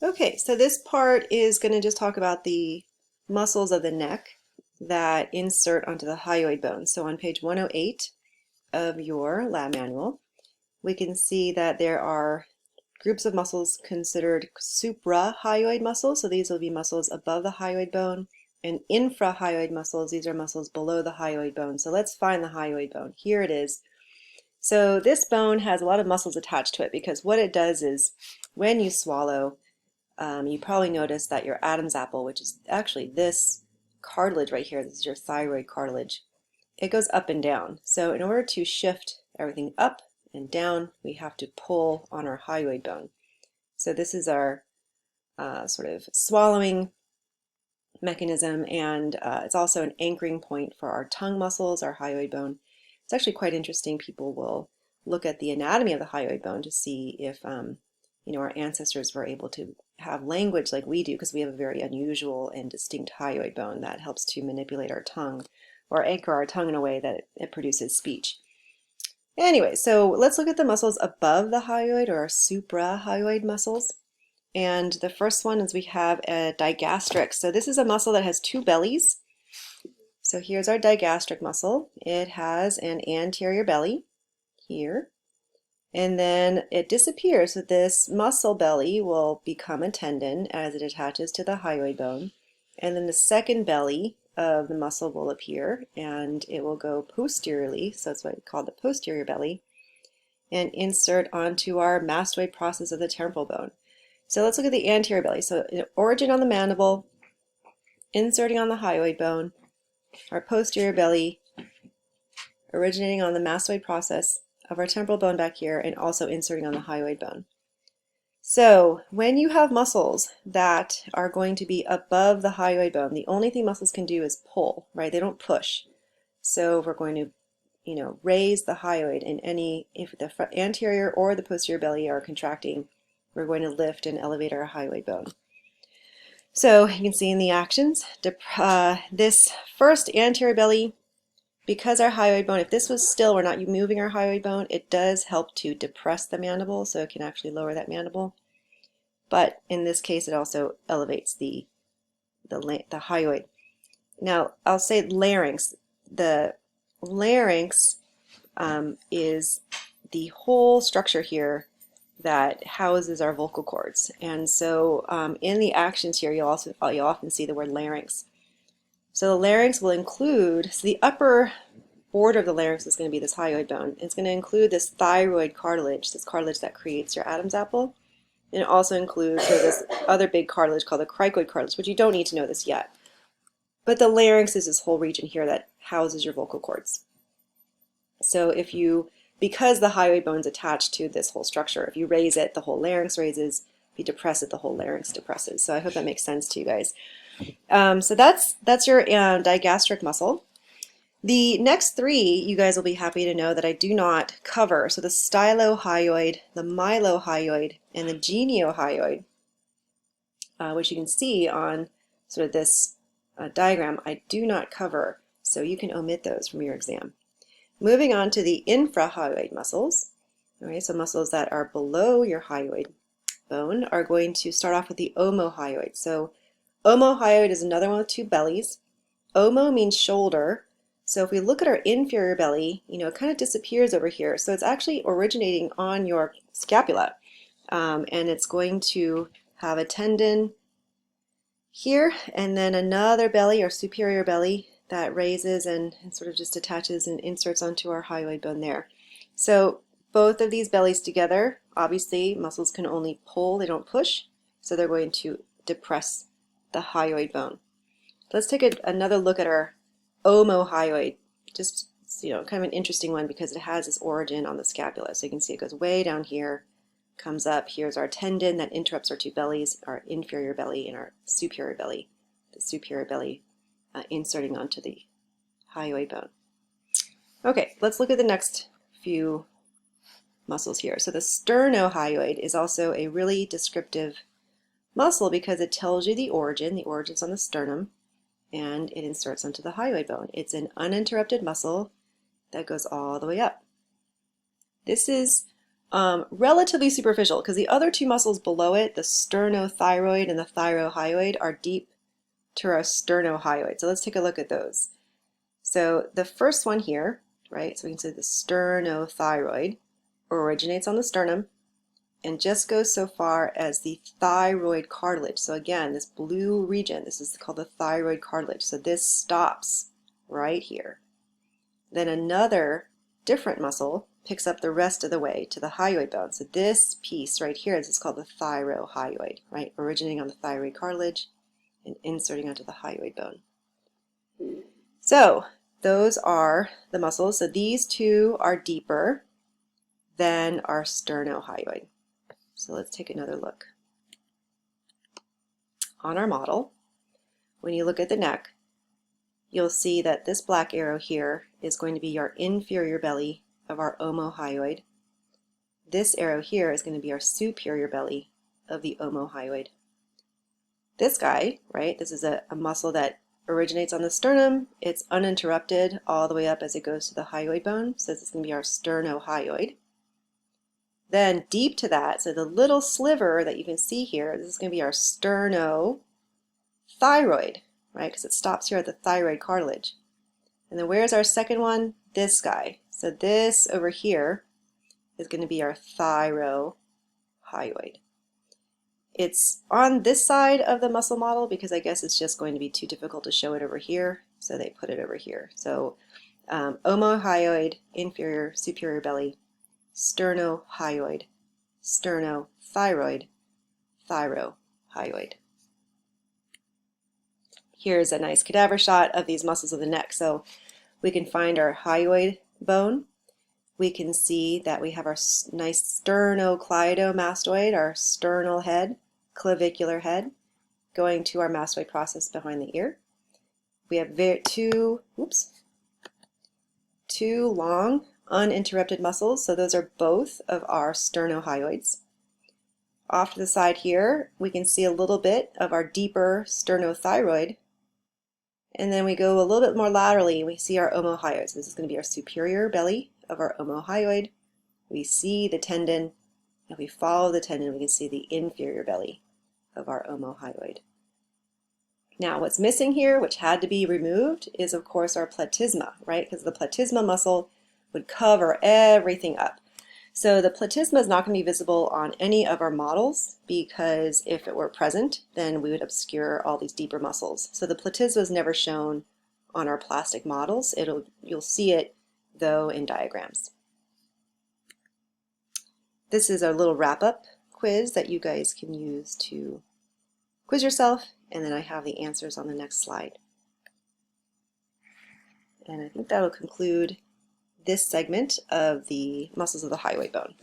Okay, so this part is going to just talk about the muscles of the neck that insert onto the hyoid bone. So on page 108 of your lab manual, we can see that there are groups of muscles considered suprahyoid muscles. So these will be muscles above the hyoid bone, and infrahyoid muscles, these are muscles below the hyoid bone. So let's find the hyoid bone. Here it is. So this bone has a lot of muscles attached to it because what it does is when you swallow, you probably noticed that your Adam's apple, which is actually this cartilage right here, this is your thyroid cartilage, it goes up and down. So in order to shift everything up and down, we have to pull on our hyoid bone. So this is our sort of swallowing mechanism, and it's also an anchoring point for our tongue muscles, our hyoid bone. It's actually quite interesting. People will look at the anatomy of the hyoid bone to see if our ancestors were able to have language like we do, because we have a very unusual and distinct hyoid bone that helps to manipulate our tongue or anchor our tongue in a way that it produces speech. Anyway, so let's look at the muscles above the hyoid, or our suprahyoid muscles. And the first one is we have a digastric. So this is a muscle that has two bellies. So here's our digastric muscle. It has an anterior belly here. And then it disappears. So this muscle belly will become a tendon as it attaches to the hyoid bone. And then the second belly of the muscle will appear, and it will go posteriorly, so that's what we call the posterior belly, and insert onto our mastoid process of the temporal bone. So let's look at the anterior belly. So origin on the mandible, inserting on the hyoid bone, our posterior belly, originating on the mastoid process of our temporal bone back here, and also inserting on the hyoid bone. So when you have muscles that are going to be above the hyoid bone, the only thing muscles can do is pull, right? They don't push. So we're going to, raise the hyoid in if the anterior or the posterior belly are contracting, we're going to lift and elevate our hyoid bone. So you can see in the actions, this first anterior belly, because our hyoid bone, if this was still, we're not moving our hyoid bone, it does help to depress the mandible, so it can actually lower that mandible. But in this case, it also elevates the hyoid. Now, I'll say larynx. The larynx is the whole structure here that houses our vocal cords. And so in the actions here, you'll often see the word larynx. So the larynx will include, so the upper border of the larynx is going to be this hyoid bone. It's going to include this thyroid cartilage, this cartilage that creates your Adam's apple. And it also includes this other big cartilage called the cricoid cartilage, which you don't need to know this yet. But the larynx is this whole region here that houses your vocal cords. So because the hyoid bone is attached to this whole structure, if you raise it, the whole larynx raises. If you depress it, the whole larynx depresses. So I hope that makes sense to you guys. So that's your digastric muscle. The next three, you guys will be happy to know that I do not cover. So the stylohyoid, the mylohyoid, and the geniohyoid, which you can see on sort of this diagram, I do not cover. So you can omit those from your exam. Moving on to the infrahyoid muscles, okay, so muscles that are below your hyoid bone are going to start off with the omohyoid. So omohyoid is another one with two bellies. Omo means shoulder. So if we look at our inferior belly, it kind of disappears over here. So it's actually originating on your scapula. And it's going to have a tendon here, and then another belly, or superior belly, that raises and sort of just attaches and inserts onto our hyoid bone there. So both of these bellies together, obviously muscles can only pull, they don't push, so they're going to depress the hyoid bone. Let's take another look at our omohyoid. Just kind of an interesting one because it has this origin on the scapula. So you can see it goes way down here, comes up. Here's our tendon that interrupts our two bellies, our inferior belly and our superior belly. The superior belly inserting onto the hyoid bone. Okay, let's look at the next few muscles here. So the sternohyoid is also a really descriptive muscle because it tells you the origin's on the sternum, and it inserts onto the hyoid bone. It's an uninterrupted muscle that goes all the way up. This is Relatively superficial, because the other two muscles below it, the sternothyroid and the thyrohyoid, are deep to our sternohyoid. So let's take a look at those. So the first one here, right, so we can say the sternothyroid originates on the sternum and just goes so far as the thyroid cartilage. So again, this blue region, this is called the thyroid cartilage. So this stops right here. Then another different muscle picks up the rest of the way to the hyoid bone. So this piece right here, this is called the thyrohyoid, right? Originating on the thyroid cartilage and inserting onto the hyoid bone. So those are the muscles. So these two are deeper than our sternohyoid. So let's take another look. On our model, when you look at the neck, you'll see that this black arrow here is going to be our inferior belly of our omohyoid. This arrow here is going to be our superior belly of the omohyoid. This guy, right, this is a muscle that originates on the sternum. It's uninterrupted all the way up as it goes to the hyoid bone. So this is going to be our sternohyoid. Then deep to that, so the little sliver that you can see here, this is going to be our sternothyroid, right, because it stops here at the thyroid cartilage. And then where's our second one? This guy. So this over here is going to be our thyrohyoid. It's on this side of the muscle model because I guess it's just going to be too difficult to show it over here, so they put it over here. So omohyoid, inferior, superior belly, sternohyoid, sternothyroid, thyrohyoid. Here's a nice cadaver shot of these muscles of the neck. So we can find our hyoid bone. We can see that we have our nice sternocleidomastoid, our sternal head, clavicular head, going to our mastoid process behind the ear. We have two long uninterrupted muscles, so those are both of our sternohyoids. Off to the side here, we can see a little bit of our deeper sternothyroid. And then we go a little bit more laterally, we see our omohyoid. So this is going to be our superior belly of our omohyoid. We see the tendon. If we follow the tendon, we can see the inferior belly of our omohyoid. Now what's missing here, which had to be removed, is of course our platysma, right? Because the platysma muscle would cover everything up. So the platysma is not going to be visible on any of our models because if it were present, then we would obscure all these deeper muscles. So the platysma is never shown on our plastic models. You'll see it though in diagrams. This is a little wrap-up quiz that you guys can use to quiz yourself, and then I have the answers on the next slide. And I think that will conclude this segment of the muscles of the hyoid bone.